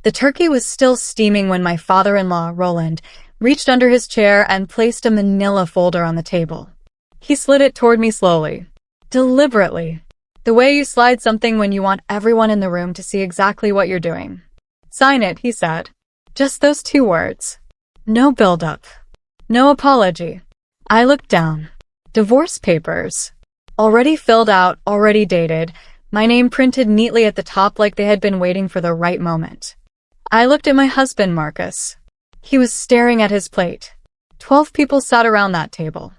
The turkey was still steaming when my father-in-law, Roland, reached under his chair and placed a manila folder on the table. He slid it toward me slowly, deliberately, the way you slide something when you want everyone in the room to see exactly what you're doing. "Sign it," he said. Just those 2 words. No build-up. No apology. I looked down. Divorce papers. Already filled out, already dated, my name printed neatly at the top like they had been waiting for the right moment. I looked at my husband, Marcus. He was staring at his plate. 12 people sat around that table.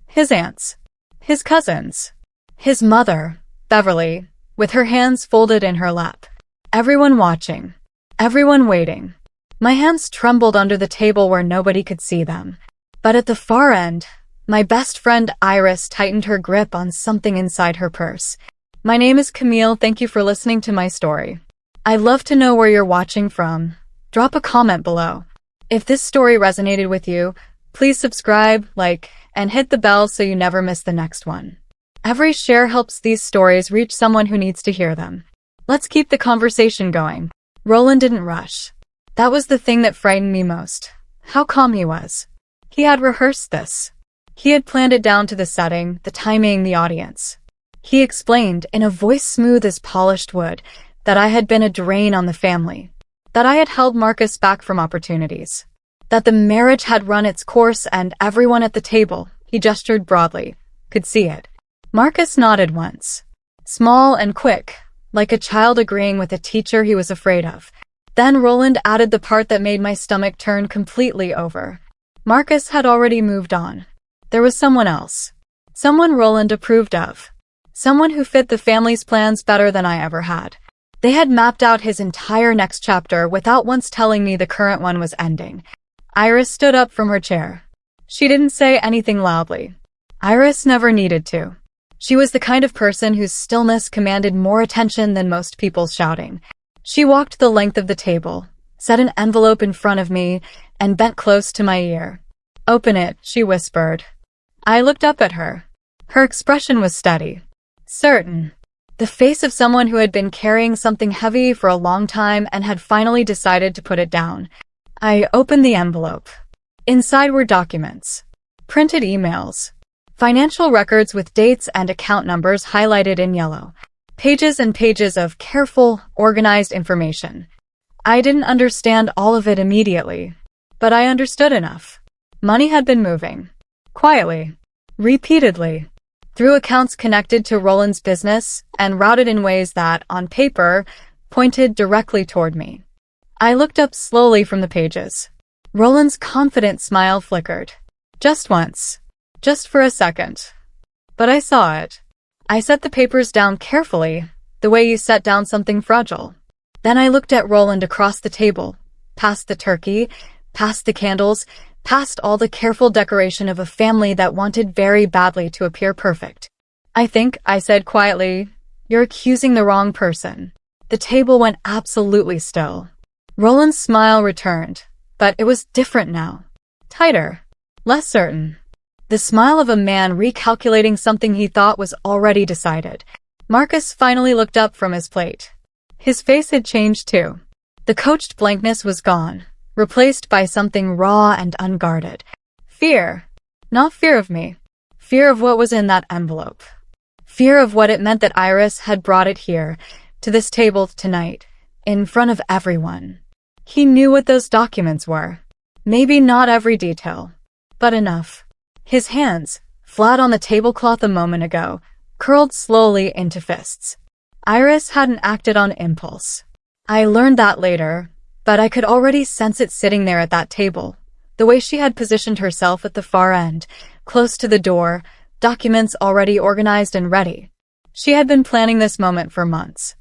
His aunts. His cousins. His mother, Beverly, with her hands folded in her lap. Everyone watching. Everyone waiting. My hands trembled under the table where nobody could see them. But at the far end, my best friend Iris tightened her grip on something inside her purse. "My name is Camille. Thank you for listening to my story. I'd love to know where you're watching from. Drop a comment below. If this story resonated with you, please subscribe, like, and hit the bell so you never miss the next one. Every share helps these stories reach someone who needs to hear them. Let's keep the conversation going." Roland didn't rush. That was the thing that frightened me most. How calm he was. He had rehearsed this. He had planned it down to the setting, the timing, the audience. He explained, in a voice smooth as polished wood, that I had been a drain on the family, that I had held Marcus back from opportunities, that the marriage had run its course and everyone at the table, he gestured broadly, could see it. Marcus nodded once. Small and quick, like a child agreeing with a teacher he was afraid of. Then Roland added the part that made my stomach turn completely over. Marcus had already moved on. There was someone else. Someone Roland approved of. Someone who fit the family's plans better than I ever had. They had mapped out his entire next chapter without once telling me the current one was ending. Iris stood up from her chair. She didn't say anything loudly. Iris never needed to. She was the kind of person whose stillness commanded more attention than most people's shouting. She walked the length of the table, set an envelope in front of me, and bent close to my ear. "Open it," she whispered. I looked up at her. Her expression was steady. Certain. The face of someone who had been carrying something heavy for a long time and had finally decided to put it down. I opened the envelope. Inside were documents. Printed emails. Financial records with dates and account numbers highlighted in yellow. Pages and pages of careful, organized information. I didn't understand all of it immediately, but I understood enough. Money had been moving. Quietly. Repeatedly. Through accounts connected to Roland's business and routed in ways that, on paper, pointed directly toward me. I looked up slowly from the pages. Roland's confident smile flickered. Just once. Just for a second. But I saw it. I set the papers down carefully, the way you set down something fragile. Then I looked at Roland across the table, past the turkey, past the candles, past all the careful decoration of a family that wanted very badly to appear perfect. "I think," I said quietly, "you're accusing the wrong person." The table went absolutely still. Roland's smile returned, but it was different now. Tighter. Less certain. The smile of a man recalculating something he thought was already decided. Marcus finally looked up from his plate. His face had changed too. The coached blankness was gone, replaced by something raw and unguarded. Fear. Not fear of me. Fear of what was in that envelope. Fear of what it meant that Iris had brought it here, to this table tonight, in front of everyone. He knew what those documents were. Maybe not every detail, but enough. His hands, flat on the tablecloth a moment ago, curled slowly into fists. Iris hadn't acted on impulse. I learned that later, but I could already sense it sitting there at that table, the way she had positioned herself at the far end, close to the door, documents already organized and ready. She had been planning this moment for months.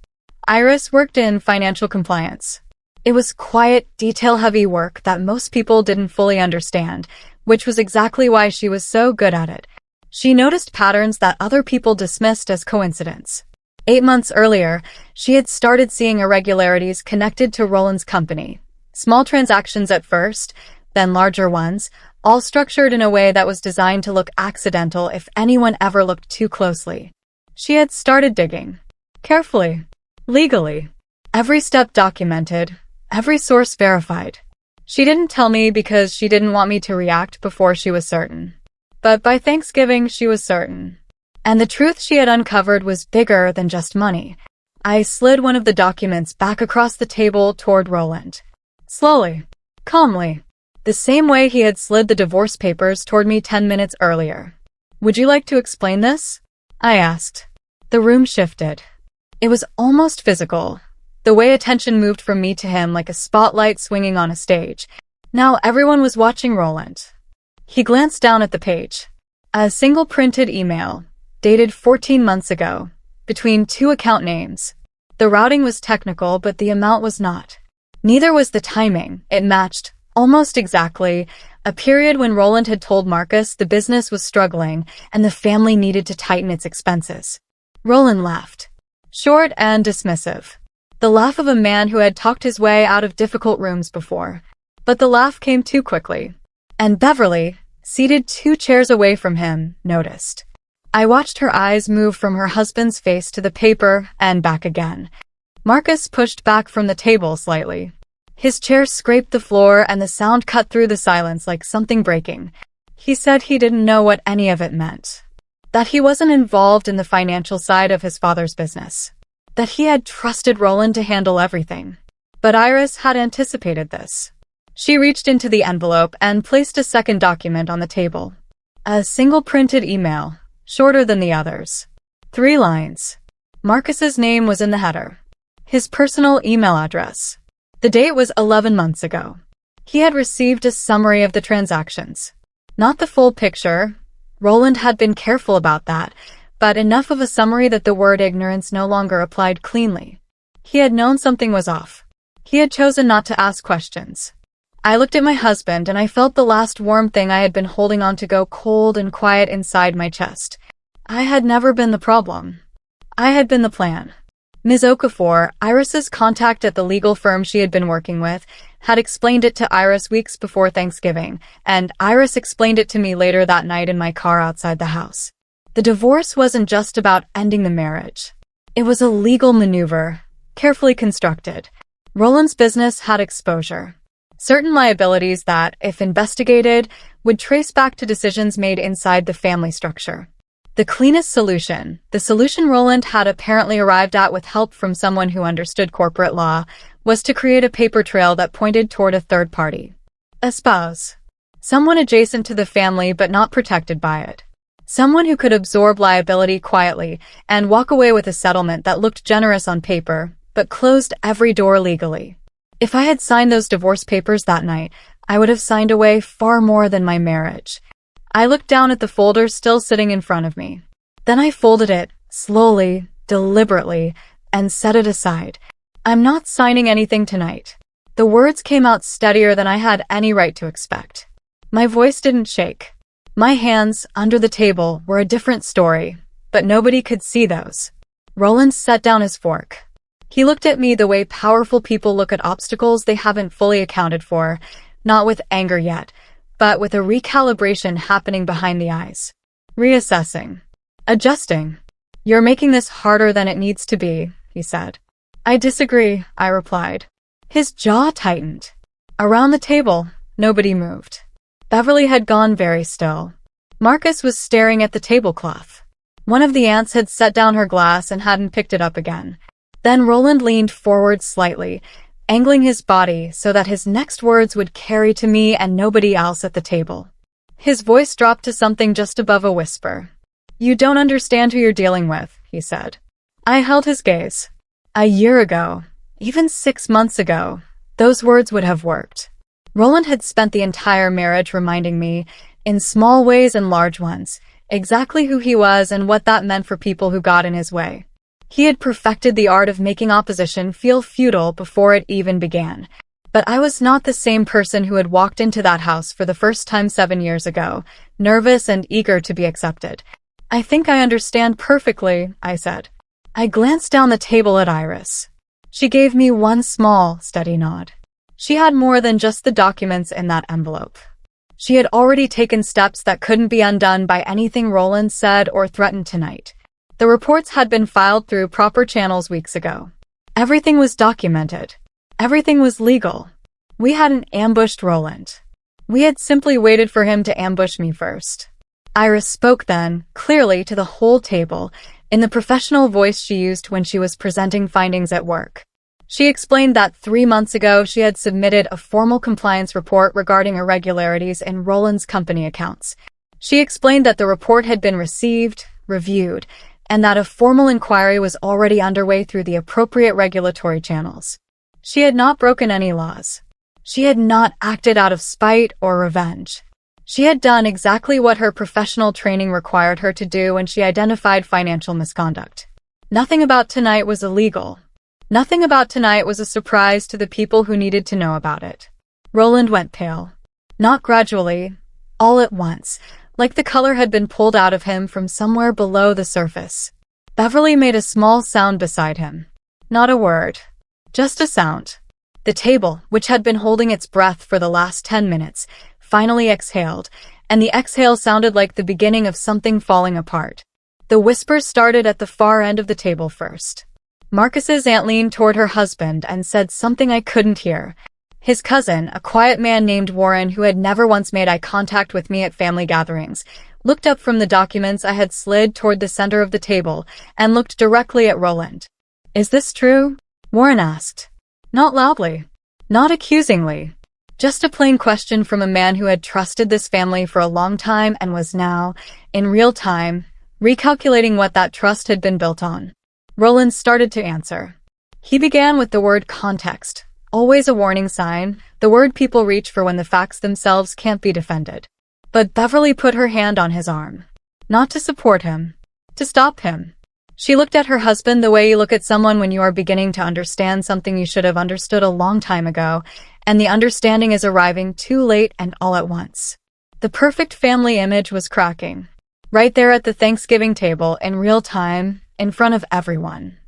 Iris worked in financial compliance. It was quiet, detail-heavy work that most people didn't fully understand, which was exactly why she was so good at it. She noticed patterns that other people dismissed as coincidence. 8 months earlier, she had started seeing irregularities connected to Roland's company. Small transactions at first, then larger ones, all structured in a way that was designed to look accidental if anyone ever looked too closely. She had started digging. Carefully. Legally. Every step documented. Every source verified. She didn't tell me because she didn't want me to react before she was certain. But by Thanksgiving, she was certain. And the truth she had uncovered was bigger than just money. I slid one of the documents back across the table toward Roland. Slowly, calmly, the same way he had slid the divorce papers toward me 10 minutes earlier. Would you like to explain this? I asked. The room shifted. It was almost physical. The way attention moved from me to him like a spotlight swinging on a stage. Now everyone was watching Roland. He glanced down at the page. A single printed email, dated 14 months ago, between two account names. The routing was technical, but the amount was not. Neither was the timing. It matched, almost exactly, a period when Roland had told Marcus the business was struggling and the family needed to tighten its expenses. Roland laughed. Short and dismissive. The laugh of a man who had talked his way out of difficult rooms before. But the laugh came too quickly. And Beverly, seated 2 chairs away from him, noticed. I watched her eyes move from her husband's face to the paper and back again. Marcus pushed back from the table slightly. His chair scraped the floor and the sound cut through the silence like something breaking. He said he didn't know what any of it meant. That he wasn't involved in the financial side of his father's business. That he had trusted Roland to handle everything. But Iris had anticipated this. She reached into the envelope and placed a second document on the table. A single printed email, shorter than the others. 3 lines. Marcus's name was in the header. His personal email address. The date was 11 months ago. He had received a summary of the transactions. Not the full picture. Roland had been careful about that, but enough of a summary that the word ignorance no longer applied cleanly. He had known something was off. He had chosen not to ask questions. I looked at my husband and I felt the last warm thing I had been holding on to go cold and quiet inside my chest. I had never been the problem. I had been the plan. Ms. Okafor, Iris's contact at the legal firm she had been working with, had explained it to Iris weeks before Thanksgiving, and Iris explained it to me later that night in my car outside the house. The divorce wasn't just about ending the marriage. It was a legal maneuver, carefully constructed. Roland's business had exposure. Certain liabilities that, if investigated, would trace back to decisions made inside the family structure. The cleanest solution, the solution Roland had apparently arrived at with help from someone who understood corporate law, was to create a paper trail that pointed toward a third party. A spouse. Someone adjacent to the family but not protected by it. Someone who could absorb liability quietly and walk away with a settlement that looked generous on paper, but closed every door legally. If I had signed those divorce papers that night, I would have signed away far more than my marriage. I looked down at the folder still sitting in front of me. Then I folded it, slowly, deliberately, and set it aside. I'm not signing anything tonight. The words came out steadier than I had any right to expect. My voice didn't shake. My hands, under the table, were a different story, but nobody could see those. Roland set down his fork. He looked at me the way powerful people look at obstacles they haven't fully accounted for, not with anger yet, but with a recalibration happening behind the eyes. Reassessing. Adjusting. You're making this harder than it needs to be, he said. I disagree, I replied. His jaw tightened. Around the table, nobody moved. Beverly had gone very still. Marcus was staring at the tablecloth. One of the aunts had set down her glass and hadn't picked it up again. Then Roland leaned forward slightly, angling his body so that his next words would carry to me and nobody else at the table. His voice dropped to something just above a whisper. You don't understand who you're dealing with, he said. I held his gaze. A year ago, even 6 months ago, those words would have worked. Roland had spent the entire marriage reminding me, in small ways and large ones, exactly who he was and what that meant for people who got in his way. He had perfected the art of making opposition feel futile before it even began. But I was not the same person who had walked into that house for the first time 7 years ago, nervous and eager to be accepted. I think I understand perfectly, I said. I glanced down the table at Iris. She gave me one small, steady nod. She had more than just the documents in that envelope. She had already taken steps that couldn't be undone by anything Roland said or threatened tonight. The reports had been filed through proper channels weeks ago. Everything was documented. Everything was legal. We hadn't ambushed Roland. We had simply waited for him to ambush me first. Iris spoke then, clearly to the whole table, in the professional voice she used when she was presenting findings at work. She explained that 3 months ago she had submitted a formal compliance report regarding irregularities in Roland's company accounts. She explained that the report had been received, reviewed, and that a formal inquiry was already underway through the appropriate regulatory channels. She had not broken any laws. She had not acted out of spite or revenge. She had done exactly what her professional training required her to do when she identified financial misconduct. Nothing about tonight was illegal. Nothing about tonight was a surprise to the people who needed to know about it. Roland went pale. Not gradually, all at once, like the color had been pulled out of him from somewhere below the surface. Beverly made a small sound beside him. Not a word. Just a sound. The table, which had been holding its breath for the last 10 minutes, finally exhaled, and the exhale sounded like the beginning of something falling apart. The whispers started at the far end of the table first. Marcus's aunt leaned toward her husband and said something I couldn't hear. His cousin, a quiet man named Warren who had never once made eye contact with me at family gatherings, looked up from the documents I had slid toward the center of the table and looked directly at Roland. "Is this true?" Warren asked. Not loudly. Not accusingly. Just a plain question from a man who had trusted this family for a long time and was now, in real time, recalculating what that trust had been built on. Roland started to answer. He began with the word context, always a warning sign, the word people reach for when the facts themselves can't be defended. But Beverly put her hand on his arm. Not to support him. To stop him. She looked at her husband the way you look at someone when you are beginning to understand something you should have understood a long time ago, and the understanding is arriving too late and all at once. The perfect family image was cracking. Right there at the Thanksgiving table, in real time, in front of everyone.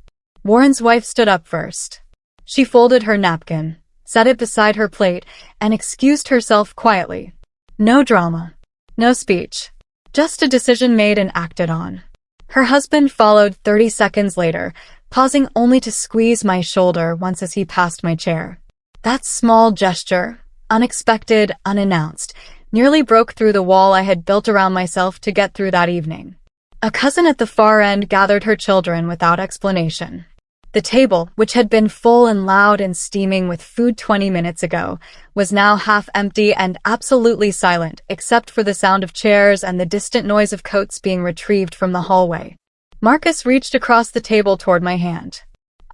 Warren's wife stood up first. She folded her napkin, set it beside her plate, and excused herself quietly. No drama. No speech. Just a decision made and acted on. Her husband followed 30 seconds later, pausing only to squeeze my shoulder once as he passed my chair. That small gesture, unexpected, unannounced, nearly broke through the wall I had built around myself to get through that evening. A cousin at the far end gathered her children without explanation. The table, which had been full and loud and steaming with food 20 minutes ago, was now half empty and absolutely silent, except for the sound of chairs and the distant noise of coats being retrieved from the hallway. Marcus reached across the table toward my hand.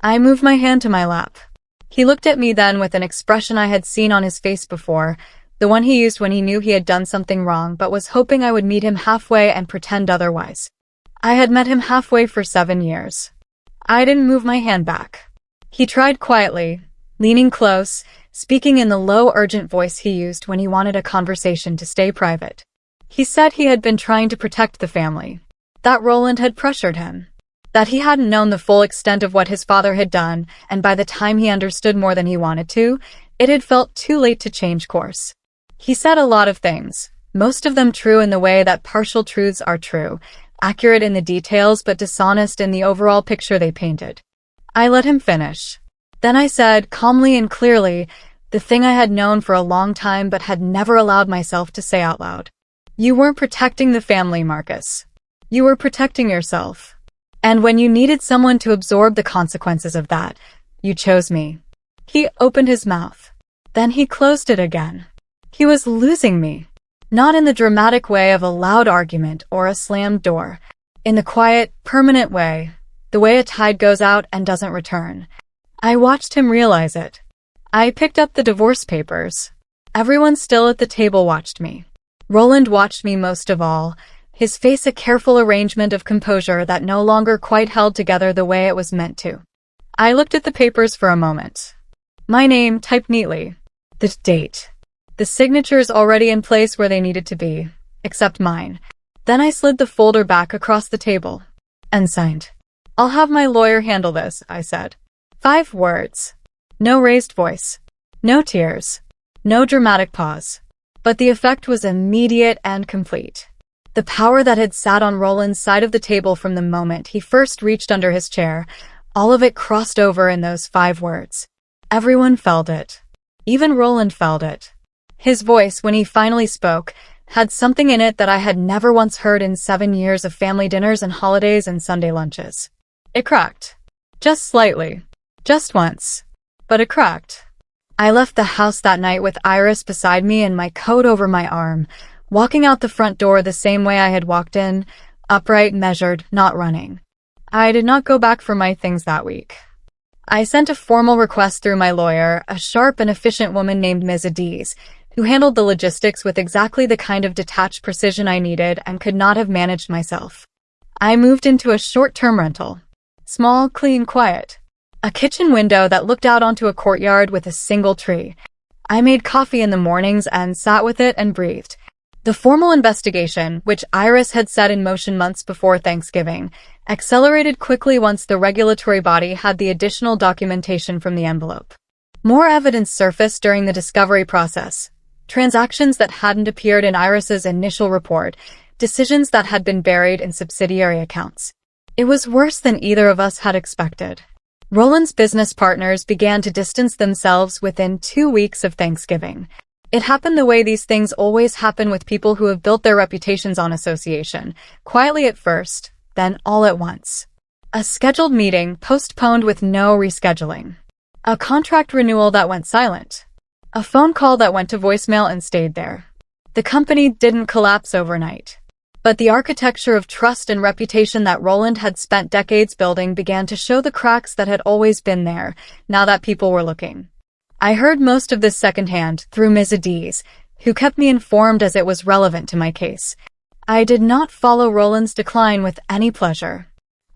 I moved my hand to my lap. He looked at me then with an expression I had seen on his face before, the one he used when he knew he had done something wrong but was hoping I would meet him halfway and pretend otherwise. I had met him halfway for 7 years. I didn't move my hand back. He tried quietly, leaning close, speaking in the low, urgent voice he used when he wanted a conversation to stay private. He said he had been trying to protect the family, that Roland had pressured him, that he hadn't known the full extent of what his father had done, and by the time he understood more than he wanted to, it had felt too late to change course. He said a lot of things, most of them true in the way that partial truths are true, accurate in the details but dishonest in the overall picture they painted. I let him finish. Then I said, calmly and clearly, the thing I had known for a long time but had never allowed myself to say out loud. You weren't protecting the family, Marcus. You were protecting yourself. And when you needed someone to absorb the consequences of that, you chose me. He opened his mouth. Then he closed it again. He was losing me. Not in the dramatic way of a loud argument or a slammed door. In the quiet, permanent way, the way a tide goes out and doesn't return. I watched him realize it. I picked up the divorce papers. Everyone still at the table watched me. Roland watched me most of all, his face a careful arrangement of composure that no longer quite held together the way it was meant to. I looked at the papers for a moment. My name typed neatly. The date. The signatures already in place where they needed to be, except mine. Then I slid the folder back across the table and signed. I'll have my lawyer handle this, I said. 5 words. No raised voice. No tears. No dramatic pause. But the effect was immediate and complete. The power that had sat on Roland's side of the table from the moment he first reached under his chair, all of it crossed over in those 5 words. Everyone felt it. Even Roland felt it. His voice, when he finally spoke, had something in it that I had never once heard in 7 years of family dinners and holidays and Sunday lunches. It cracked. Just slightly. Just once. But it cracked. I left the house that night with Iris beside me and my coat over my arm, walking out the front door the same way I had walked in, upright, measured, not running. I did not go back for my things that week. I sent a formal request through my lawyer, a sharp and efficient woman named Ms. Adiz, who handled the logistics with exactly the kind of detached precision I needed and could not have managed myself. I moved into a short-term rental. Small, clean, quiet. A kitchen window that looked out onto a courtyard with a single tree. I made coffee in the mornings and sat with it and breathed. The formal investigation, which Iris had set in motion months before Thanksgiving, accelerated quickly once the regulatory body had the additional documentation from the envelope. More evidence surfaced during the discovery process. Transactions that hadn't appeared in Iris's initial report, decisions that had been buried in subsidiary accounts. It was worse than either of us had expected. Roland's business partners began to distance themselves within 2 weeks of Thanksgiving. It happened the way these things always happen with people who have built their reputations on association, quietly at first, then all at once. A scheduled meeting postponed with no rescheduling. A contract renewal that went silent. A phone call that went to voicemail and stayed there. The company didn't collapse overnight. But the architecture of trust and reputation that Roland had spent decades building began to show the cracks that had always been there, now that people were looking. I heard most of this secondhand through Ms. Adiz, who kept me informed as it was relevant to my case. I did not follow Roland's decline with any pleasure.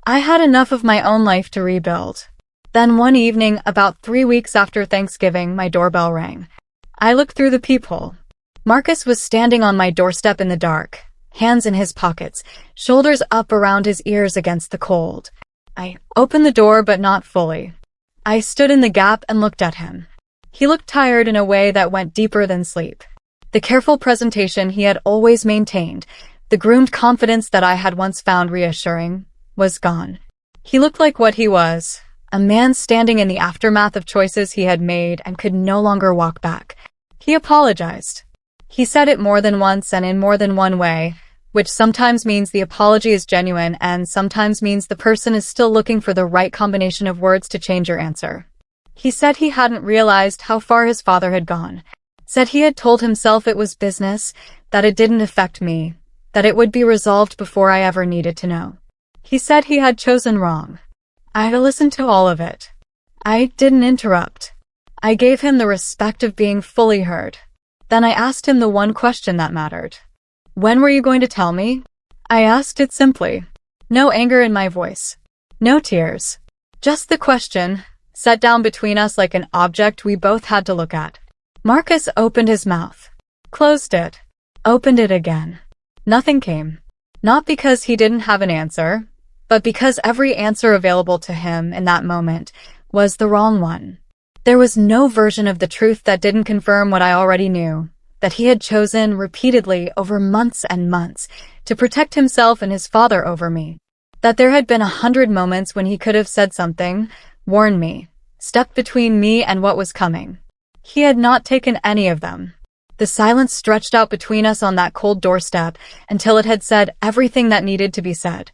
I had enough of my own life to rebuild. Then one evening, about 3 weeks after Thanksgiving, my doorbell rang. I looked through the peephole. Marcus was standing on my doorstep in the dark, hands in his pockets, shoulders up around his ears against the cold. I opened the door, but not fully. I stood in the gap and looked at him. He looked tired in a way that went deeper than sleep. The careful presentation he had always maintained, the groomed confidence that I had once found reassuring, was gone. He looked like what he was, a man standing in the aftermath of choices he had made and could no longer walk back. He apologized. He said it more than once and in more than one way, which sometimes means the apology is genuine and sometimes means the person is still looking for the right combination of words to change your answer. He said he hadn't realized how far his father had gone. Said he had told himself it was business, that it didn't affect me, that it would be resolved before I ever needed to know. He said he had chosen wrong. I listened to all of it. I didn't interrupt. I gave him the respect of being fully heard. Then I asked him the one question that mattered. When were you going to tell me? I asked it simply. No anger in my voice. No tears. Just the question, set down between us like an object we both had to look at. Marcus opened his mouth. Closed it. Opened it again. Nothing came. Not because he didn't have an answer, but because every answer available to him in that moment was the wrong one. There was no version of the truth that didn't confirm what I already knew, that he had chosen repeatedly over months and months to protect himself and his father over me. That there had been 100 moments when he could have said something, warned me, stepped between me and what was coming. He had not taken any of them. The silence stretched out between us on that cold doorstep until it had said everything that needed to be said.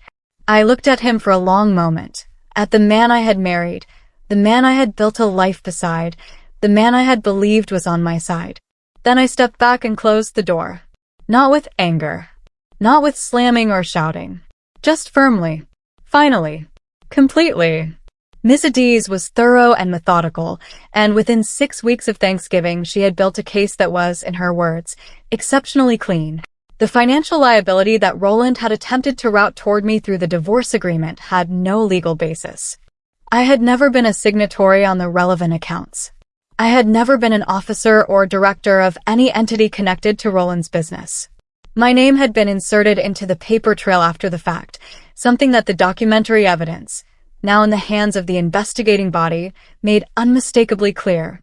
I looked at him for a long moment, at the man I had married, the man I had built a life beside, the man I had believed was on my side. Then I stepped back and closed the door. Not with anger. Not with slamming or shouting. Just firmly. Finally. Completely. Ms. Adiz was thorough and methodical, and within 6 weeks of Thanksgiving she had built a case that was, in her words, exceptionally clean. The financial liability that Roland had attempted to route toward me through the divorce agreement had no legal basis. I had never been a signatory on the relevant accounts. I had never been an officer or director of any entity connected to Roland's business. My name had been inserted into the paper trail after the fact, something that the documentary evidence, now in the hands of the investigating body, made unmistakably clear.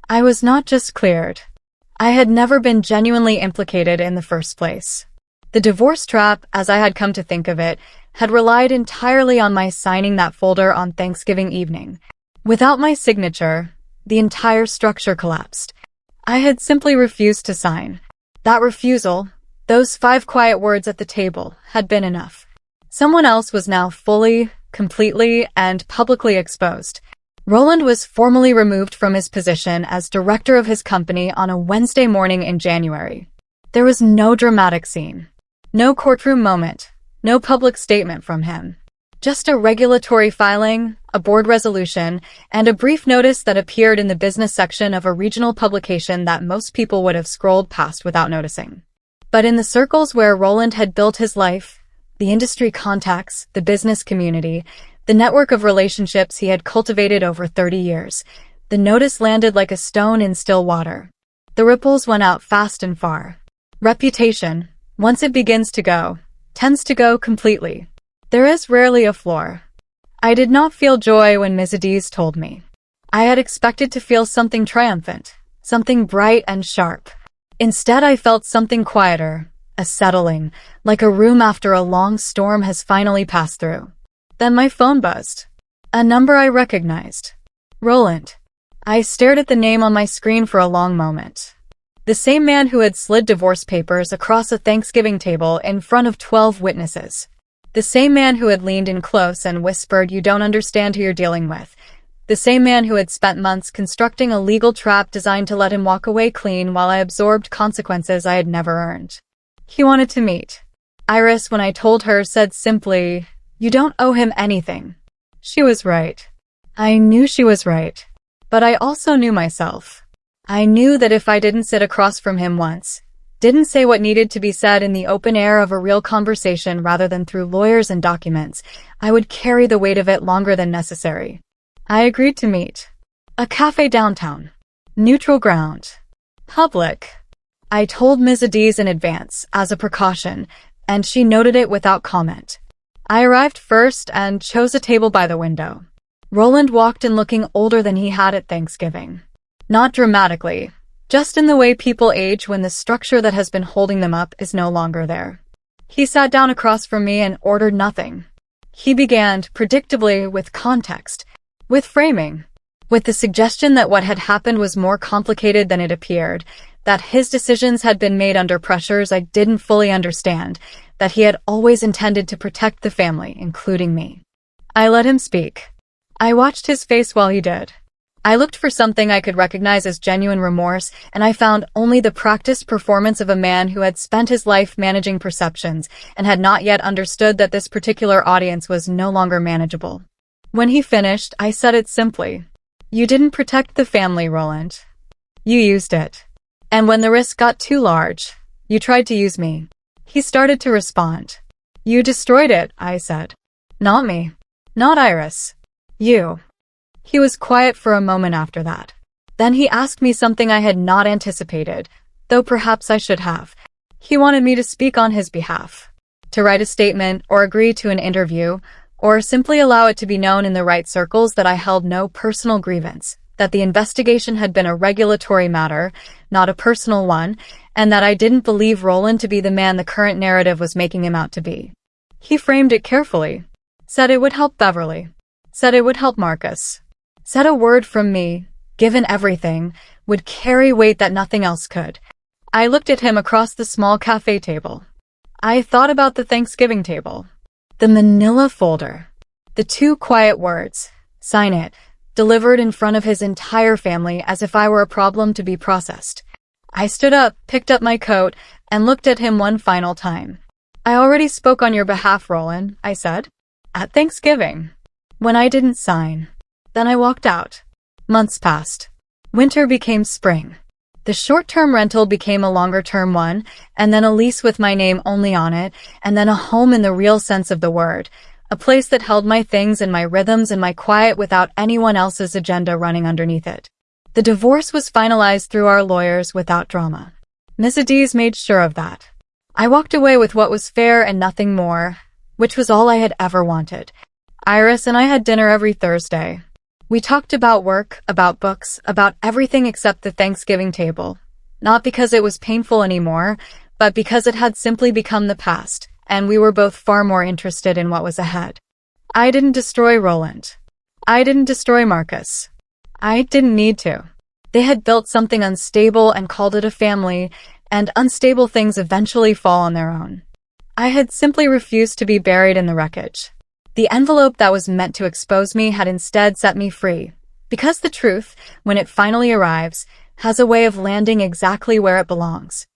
I was not just cleared. I had never been genuinely implicated in the first place. The divorce trap, as I had come to think of it, had relied entirely on my signing that folder on Thanksgiving evening. Without my signature, The entire structure collapsed. I had simply refused to sign. That refusal, those 5 quiet words at the table, had been enough. Someone else was now fully, completely, and publicly exposed. Roland was formally removed from his position as director of his company on a Wednesday morning in January. There was no dramatic scene. No courtroom moment. No public statement from him. Just a regulatory filing, a board resolution, and a brief notice that appeared in the business section of a regional publication that most people would have scrolled past without noticing. But in the circles where Roland had built his life, the industry contacts, the business community, the network of relationships he had cultivated over 30 years, the notice landed like a stone in still water. The ripples went out fast and far. Reputation, once it begins to go, tends to go completely. There is rarely a floor. I did not feel joy when Ms. told me. I had expected to feel something triumphant, something bright and sharp. Instead, I felt something quieter, a settling, like a room after a long storm has finally passed through. Then my phone buzzed. A number I recognized. Roland. I stared at the name on my screen for a long moment. The same man who had slid divorce papers across a Thanksgiving table in front of 12 witnesses. The same man who had leaned in close and whispered, "You don't understand who you're dealing with." The same man who had spent months constructing a legal trap designed to let him walk away clean while I absorbed consequences I had never earned. He wanted to meet. Iris, when I told her, said simply, "You don't owe him anything." She was right. I knew she was right. But I also knew myself. I knew that if I didn't sit across from him once, didn't say what needed to be said in the open air of a real conversation rather than through lawyers and documents, I would carry the weight of it longer than necessary. I agreed to meet. A cafe downtown. Neutral ground. Public. I told Ms. in advance, as a precaution, and she noted it without comment. I arrived first and chose a table by the window. Roland walked in looking older than he had at Thanksgiving. Not dramatically, just in the way people age when the structure that has been holding them up is no longer there. He sat down across from me and ordered nothing. He began, predictably, with context, with framing, with the suggestion that what had happened was more complicated than it appeared, that his decisions had been made under pressures I didn't fully understand, that he had always intended to protect the family, including me. I let him speak. I watched his face while he did. I looked for something I could recognize as genuine remorse, and I found only the practiced performance of a man who had spent his life managing perceptions and had not yet understood that this particular audience was no longer manageable. When he finished, I said it simply. "You didn't protect the family, Roland. You used it. And when the risk got too large, you tried to use me." He started to respond. "You destroyed it," I said. "Not me. Not Iris. You." He was quiet for a moment after that. Then he asked me something I had not anticipated, though perhaps I should have. He wanted me to speak on his behalf, to write a statement or agree to an interview, or simply allow it to be known in the right circles that I held no personal grievance, that the investigation had been a regulatory matter, not a personal one, and that I didn't believe Roland to be the man the current narrative was making him out to be. He framed it carefully, said it would help Beverly, said it would help Marcus, said a word from me, given everything, would carry weight that nothing else could. I looked at him across the small cafe table. I thought about the Thanksgiving table, the manila folder, the 2 quiet words, "Sign it," delivered in front of his entire family as if I were a problem to be processed. I stood up, picked up my coat, and looked at him one final time. "I already spoke on your behalf, Roland," I said. "At Thanksgiving. When I didn't sign." Then I walked out. Months passed. Winter became spring. The short-term rental became a longer-term one, and then a lease with my name only on it, and then a home in the real sense of the word, a place that held my things and my rhythms and my quiet without anyone else's agenda running underneath it. The divorce was finalized through our lawyers without drama. Ms. made sure of that. I walked away with what was fair and nothing more, which was all I had ever wanted. Iris and I had dinner every Thursday. We talked about work, about books, about everything except the Thanksgiving table. Not because it was painful anymore, but because it had simply become the past, and we were both far more interested in what was ahead. I didn't destroy Roland. I didn't destroy Marcus. I didn't need to. They had built something unstable and called it a family, and unstable things eventually fall on their own. I had simply refused to be buried in the wreckage. The envelope that was meant to expose me had instead set me free, because the truth, when it finally arrives, has a way of landing exactly where it belongs.